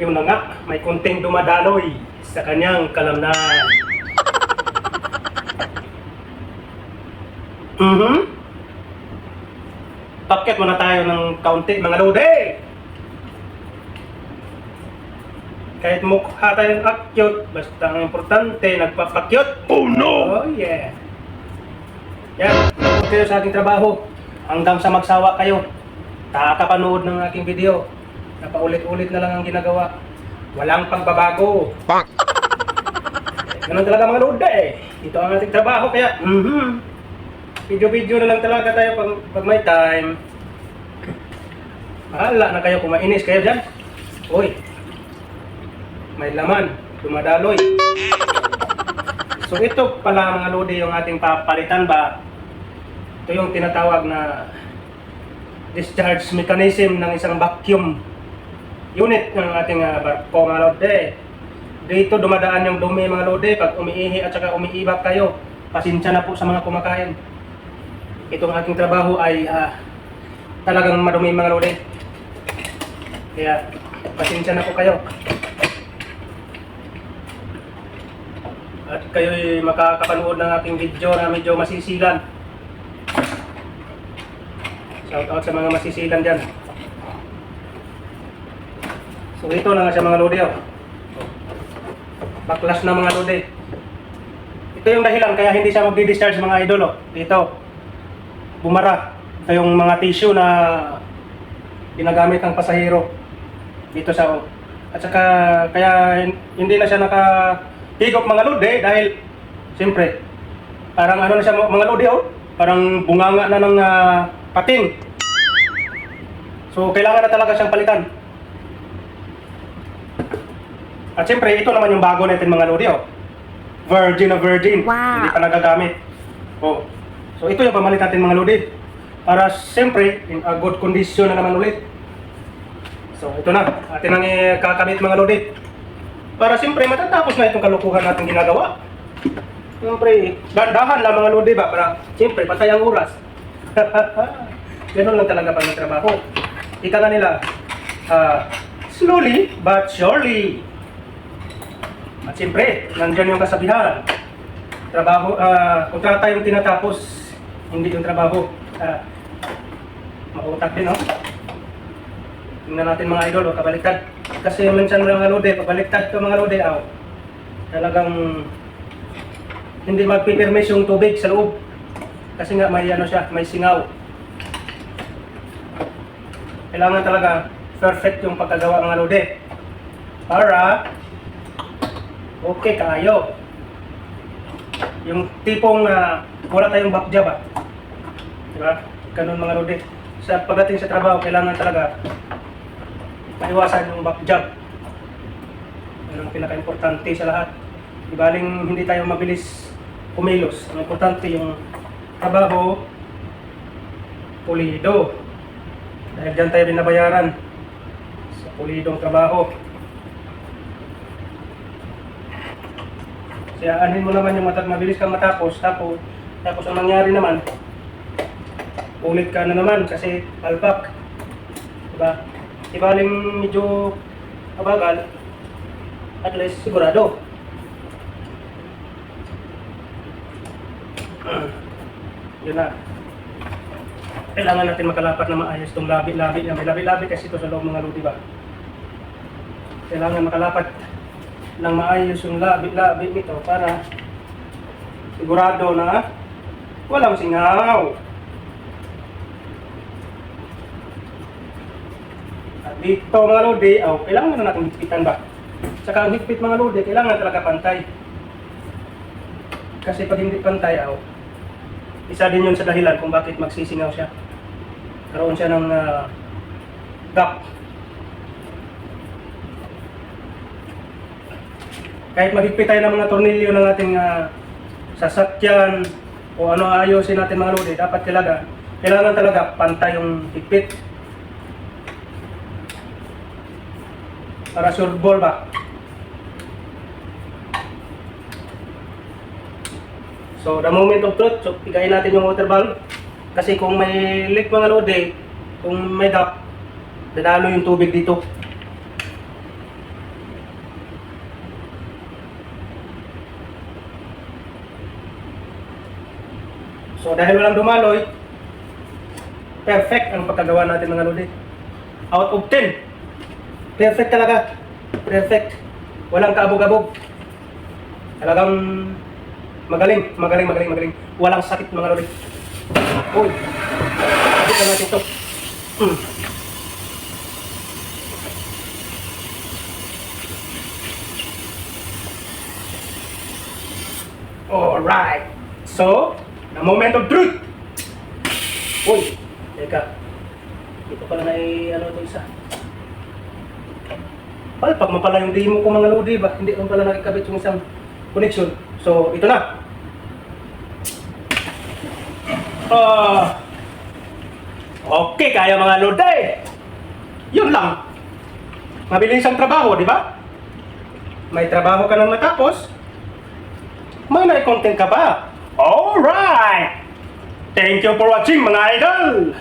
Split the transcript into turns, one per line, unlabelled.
yun na nga, may konting dumadaloy sa kanyang kalamnan. Bakit muna tayo ng kaunti mga lodi? Kahit mukha tayong akyot, basta ang importante, nagpapakyot. Oh no! Oh yeah! Yan, huwag kayo sa aking trabaho. Hanggang sa magsawa kayo, kakapanood ng aking video. Napaulit-ulit na lang ang ginagawa. Walang pagbabago. Ganun talaga mga lodi eh. Ito ang ating trabaho, kaya video-video na lang talaga tayo pag may time. Bahala na kayo kung mainis kayo dyan. Uy, may laman, dumadaloy. So ito pala mga lodi yung ating papalitan ba. Ito yung tinatawag na discharge mechanism ng isang vacuum unit ng ating barko mga lodi. Dito dumadaan yung dumi mga lodi pag umiihi at saka umiibak kayo. Pasensya na po sa mga kumakain. Itong aking trabaho ay talagang madumi mga lodi. Kaya pasensya na po kayo. At kayo'y makakapanood ng aking video na medyo masisilan. Shout out sa mga masisilan dyan. So ito na nga siya mga lodi. Baklas na mga lodi. Ito yung dahilan kaya hindi siya magdi-discharge mga idol. Dito, bumara. Ito yung mga tissue na ginagamit ng pasahero. Dito sa at saka kaya hindi na siya nakahigop mga lodi dahil siyempre parang ano na siya mga lodi parang bunganga na ng pating. So kailangan na talaga siyang palitan. At siyempre ito naman yung bago natin mga lodi Virgin na virgin. Wow. Hindi pa nagagamit. So ito yung pamalit natin mga lodi para siyempre in a good condition na naman ulit. So ito na, atin ang kakabit mga lodi. Para siyempre matatapos na itong kalukuhan natin ginagawa. Siyempre, dandahan lang mga lodi ba? Para siyempre, patay ang oras. Ganun lang talaga pag trabaho. Ika nga nila, slowly but surely. At siyempre, nandyan yung kasabihan. Trabaho, kontrata yung tinatapos, hindi yung trabaho. Mautak din, no? Tingnan natin mga idol, kabaliktad. Kasi minsan mga lodi, pabaliktad ka mga lodi, talagang hindi magpipirmis yung tubig sa loob. Kasi nga may ano siya, may singaw. Kailangan talaga perfect yung pagkagawa mga lodi. Para okay kayo. Yung tipong wala tayong back job diba? Ganun mga lodi. Sa pagdating sa trabaho, kailangan talaga maiwasan yung back job. Yan ang pinaka-importante sa lahat. Ibaling hindi tayo mabilis kumilos. Ang importante yung trabaho, pulido. Dahil dyan tayo binabayaran sa pulidong trabaho. Kaya anin mo naman yung mabilis kang matapos. Tapos ang nangyari naman, ulit ka na naman kasi palpak. Diba? Ibaling medyo kabagal, at least sigurado. Yun na. Kailangan natin makalapat na maayos itong labi-labi. May labi-labi kasi ito sa loob mga lodi ba. Kailangan makalapat ng maayos yung labi-labi nito para sigurado na walang singaw. Dito mga lodi, kailangan na natin higpitan ba? Saka ang higpit mga lodi, kailangan talaga pantay. Kasi pag hindi pantay, isa din yun sa dahilan kung bakit magsisingaw siya. Karoon siya ng gap. Kahit maghigpit tayo ng mga tornilyo ng ating sasakyan o ano ayusin natin mga lodi, dapat kailangan talaga pantay yung higpit. Para sure ball ba? So the moment of truth, so pigayin natin yung water valve. Kasi kung may leak mga lodi, kung may gap, dadalo yung tubig dito. So dahil walang dumaloy, perfect ang pagkagawa natin mga lodi. Out of 10. Perfect talaga. Perfect. Walang kaabog-abog. Talagang magaling. Walang sakit mga lodi. Uy. Sabit na natin ito. Alright. So, the moment of truth. Uy. Teka. Ito pala na ito isa. Palpak mo pala yung demo ko mga lodi ba? Hindi ko pala nakikabit yung isang connection. So, ito na. Okay, kaya mga lodi. Yun lang. Mabilis ang trabaho, di ba? May trabaho ka nang matapos. May nai-content ka ba? Alright! Thank you for watching mga idol!